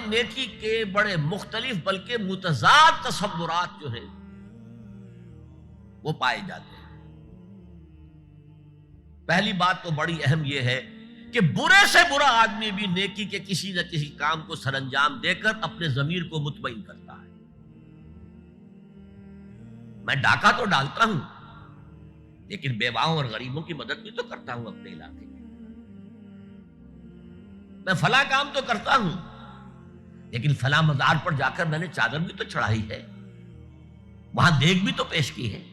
نیکی کے بڑے مختلف بلکہ متضاد تصورات جو ہیں وہ پائے جاتے ہیں۔ پہلی بات تو بڑی اہم یہ ہے کہ برے سے برا آدمی بھی نیکی کے کسی نہ کسی کام کو سر انجام دے کر اپنے ضمیر کو مطمئن کرتا ہے۔ میں ڈاکہ تو ڈالتا ہوں لیکن بیواؤں اور غریبوں کی مدد بھی تو کرتا ہوں اپنے علاقے میں۔ میں فلاں کام تو کرتا ہوں لیکن فلاں مزار پر جا کر میں نے چادر بھی تو چڑھائی ہے، وہاں دیگ بھی تو پیش کی ہے۔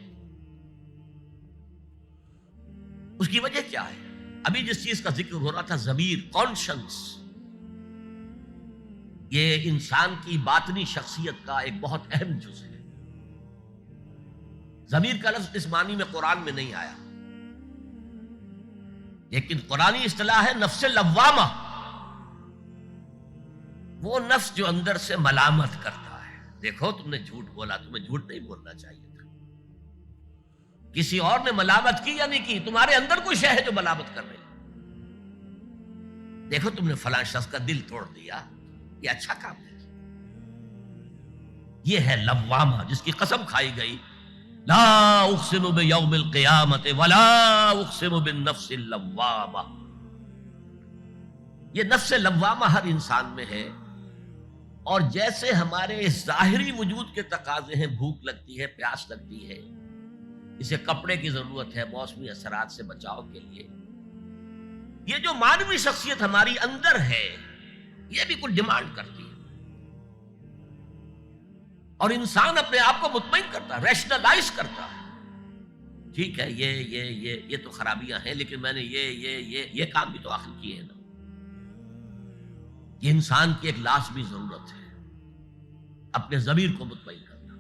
اس کی وجہ کیا ہے؟ ابھی جس چیز کا ذکر ہو رہا تھا، ضمیر، کانشنس، یہ انسان کی باطنی شخصیت کا ایک بہت اہم جز ہے۔ ضمیر کا لفظ اس معنی میں قرآن میں نہیں آیا، لیکن قرآنی اصطلاح ہے نفس لوامہ، وہ نفس جو اندر سے ملامت کرتا ہے۔ دیکھو تم نے جھوٹ بولا، تمہیں جھوٹ نہیں بولنا چاہیے تھا، کسی اور نے ملامت کی یا نہیں کی، تمہارے اندر کوئی شے ہے جو ملامت کر رہی۔ دیکھو تم نے فلاں شخص کا دل توڑ دیا، یہ اچھا کام نہیں کیا۔ یہ ہے لوامہ جس کی قسم کھائی گئی، لا اقسم بیوم القیامت ولا اقسم بالنفس اللوامہ۔ یہ نفس لوامہ ہر انسان میں ہے، اور جیسے ہمارے ظاہری وجود کے تقاضے ہیں، بھوک لگتی ہے، پیاس لگتی ہے، اسے کپڑے کی ضرورت ہے موسمی اثرات سے بچاؤ کے لیے، یہ جو مانوی شخصیت ہماری اندر ہے یہ بھی کچھ ڈیمانڈ کرتی ہے، اور انسان اپنے آپ کو مطمئن کرتا ہے، ریشنلائز کرتا ہے، ٹھیک ہے یہ تو خرابیاں ہیں لیکن میں نے یہ کام بھی تو آخر کیے ہیں نا۔ یہ انسان کی ایک لازمی ضرورت ہے، اپنے ضمیر کو مطمئن کرنا۔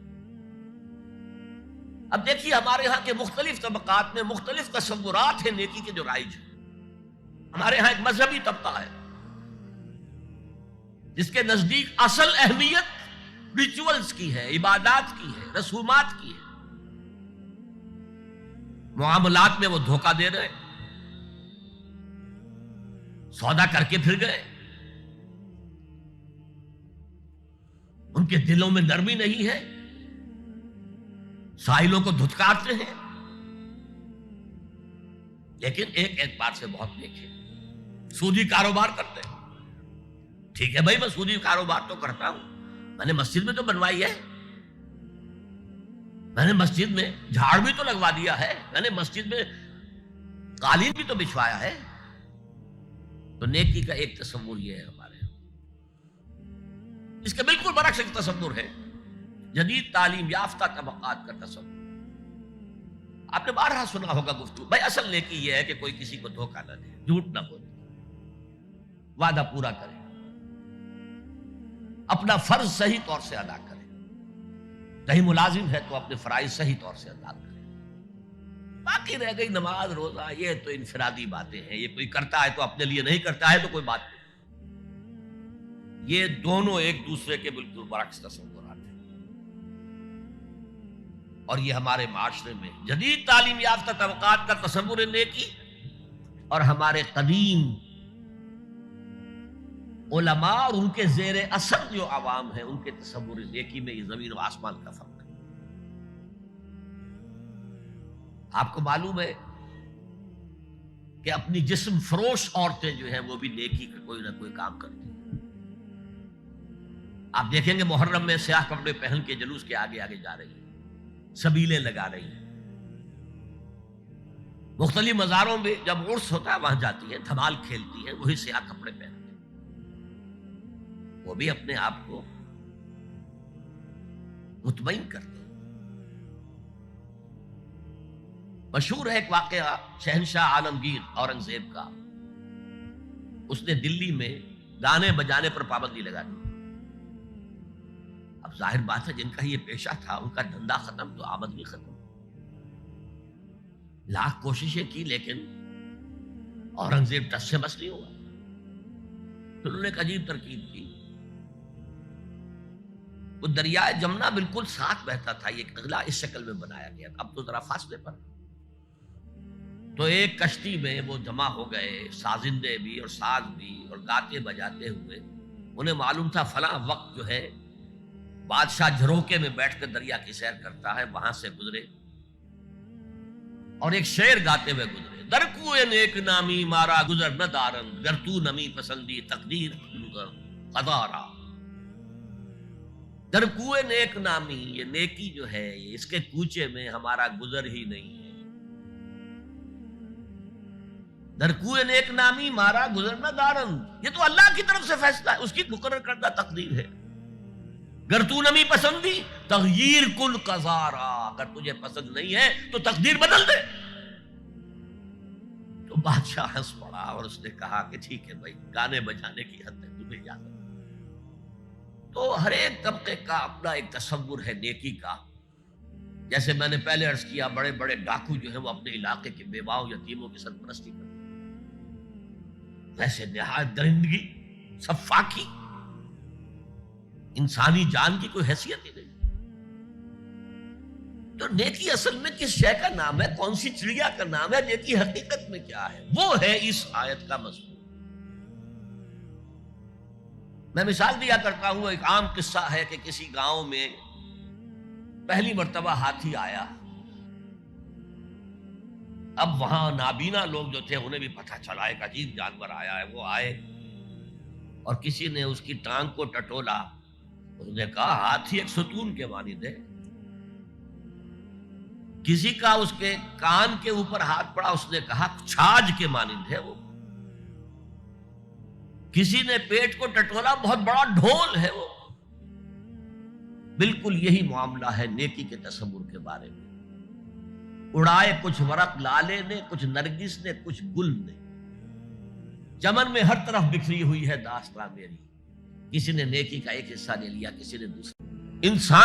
اب دیکھیے ہمارے ہاں کے مختلف طبقات میں مختلف تصورات ہیں نیکی کے جو رائج ہیں۔ ہمارے ہاں ایک مذہبی طبقہ ہے جس کے نزدیک اصل اہمیت ریچولز کی ہے، عبادات کی ہے، رسومات کی ہے۔ معاملات میں وہ دھوکہ دے رہے، سودا کر کے پھر گئے، ان کے دلوں میں نرمی نہیں ہے، سائلوں کو دھتکارتے ہیں، لیکن ایک اعتبار سے بہت نیک ہے، سودی کاروبار کرتے ہیں۔ ٹھیک ہے بھائی، میں سودی کاروبار تو کرتا ہوں، میں نے مسجد میں تو بنوائی ہے، میں نے مسجد میں جھاڑ بھی تو لگوا دیا ہے، میں نے مسجد میں قالین بھی تو بچھوایا ہے۔ تو نیکی کا ایک تصور یہ ہے ہمارے، اس کے بالکل برعکس ایک تصور ہے جدید تعلیم یافتہ طبقات کا تصور۔ آپ نے بارہا سنا ہوگا گفتگو، بھائی اصل نیکی یہ ہے کہ کوئی کسی کو دھوکہ نہ دے، جھوٹ نہ بولے، وعدہ پورا کرے، اپنا فرض صحیح طور سے ادا کرے، کہیں ملازم ہے تو اپنے فرائض صحیح طور سے ادا کرے۔ باقی رہ گئی نماز روزہ، یہ تو انفرادی باتیں ہیں، یہ کوئی کرتا ہے تو اپنے لیے، نہیں کرتا ہے تو کوئی بات نہیں۔ یہ دونوں ایک دوسرے کے بالکل برعکس تصورات ہیں، اور یہ ہمارے معاشرے میں جدید تعلیم یافتہ طبقات کا تصور نیکی اور ہمارے قدیم علماء اور ان کے زیر اثر جو عوام ہیں ان کے تصور نیکی میں یہ زمین و آسمان کا فرق ہے۔ آپ کو معلوم ہے کہ اپنی جسم فروش عورتیں جو ہیں وہ بھی نیکی کا کوئی نہ کوئی کام کرتی ہیں۔ آپ دیکھیں گے محرم میں سیاہ کپڑے پہن کے جلوس کے آگے آگے جا رہی ہیں، سبیلیں لگا رہی ہیں، مختلف مزاروں میں جب عرس ہوتا ہے وہاں جاتی ہیں، دھمال کھیلتی ہیں، وہی سیاہ کپڑے پہنتے ہیں، وہ بھی اپنے آپ کو مطمئن کرتے ہیں۔ مشہور ہے ایک واقعہ شہنشاہ عالمگیر اورنگزیب کا، اس نے دلی میں گانے بجانے پر پابندی لگا دی۔ اب ظاہر بات ہے جن کا یہ پیشہ تھا ان کا دھندا ختم تو آمد بھی ختم، لاکھ کوششیں کی لیکن اورنگزیب ٹس سے بس نہیں ہوا۔ تو انہوں نے ایک عجیب ترکیب کی، وہ دریائے جمنا بالکل ساتھ بہتا تھا، یہ قلعہ اس شکل میں بنایا گیا تھا، اب تو ذرا فاصلے پر، تو ایک کشتی میں وہ جمع ہو گئے، سازندے بھی اور ساز بھی اور گاتے بجاتے ہوئے انہیں معلوم تھا فلاں وقت جو ہے بادشاہ جھروکے میں بیٹھ کر دریا کی سیر کرتا ہے، وہاں سے گزرے اور ایک شعر گاتے ہوئے گزرے، در کوئے نیک نامی مارا گزر نہ دارن، گر تو نمی پسندی تقدیر قدارا۔ در کوئے نیک نامی، یہ نیکی جو ہے اس کے کوچے میں ہمارا گزر ہی نہیں ہے۔ در کوئے نیک نامی مارا گزر نہ دارن، یہ تو اللہ کی طرف سے فیصلہ ہے، اس کی مقرر کردہ تقدیر ہے۔ گر تو نمی پسندی تغییر کل قضارا، اگر تجھے پسند نہیں ہے تو تقدیر بدل دے۔ تو بادشاہ ہنس پڑا اور اس نے کہا کہ ٹھیک ہے بھائی، گانے بجانے کی حد ہے، تمہیں اجازت۔ تو ہر ایک طبقے کا اپنا ایک تصور ہے نیکی کا۔ جیسے میں نے پہلے عرض کیا، بڑے بڑے ڈاکو جو ہیں وہ اپنے علاقے کے بیواؤں یتیموں کی سرپرستی کرتے ہیں، ویسے نہایت درندگی، صفاقی، انسانی جان کی کوئی حیثیت ہی نہیں۔ تو نیکی اصل میں کس شے کا نام ہے، کون سی چڑیا کا نام ہے، نیکی حقیقت میں کیا ہے، وہ ہے اس آیت کا مضمون۔ میں مثال دیا کرتا ہوں، ایک عام قصہ ہے کہ کسی گاؤں میں پہلی مرتبہ ہاتھی آیا۔ اب وہاں نابینا لوگ جو تھے انہیں بھی پتہ چلا ایک عجیب جانور آیا ہے، وہ آئے اور کسی نے اس کی ٹانگ کو ٹٹولا، اس نے کہا ہاتھی ایک ستون کے مانند ہے۔ کسی کا اس کے کان کے اوپر ہاتھ پڑا، اس نے کہا چھاج کے مانند ہے وہ۔ کسی نے پیٹ کو ٹٹولا، بہت بڑا ڈھول ہے وہ۔ بالکل یہی معاملہ ہے نیکی کے تصور کے بارے میں۔ اڑائے کچھ ورق لالے نے، کچھ نرگس نے، کچھ گل نے، چمن میں ہر طرف بکھری ہوئی ہے داستاں میری۔ کسی نے نیکی کا ایک حصہ لے لیا، کسی نے دوسرا۔ انسان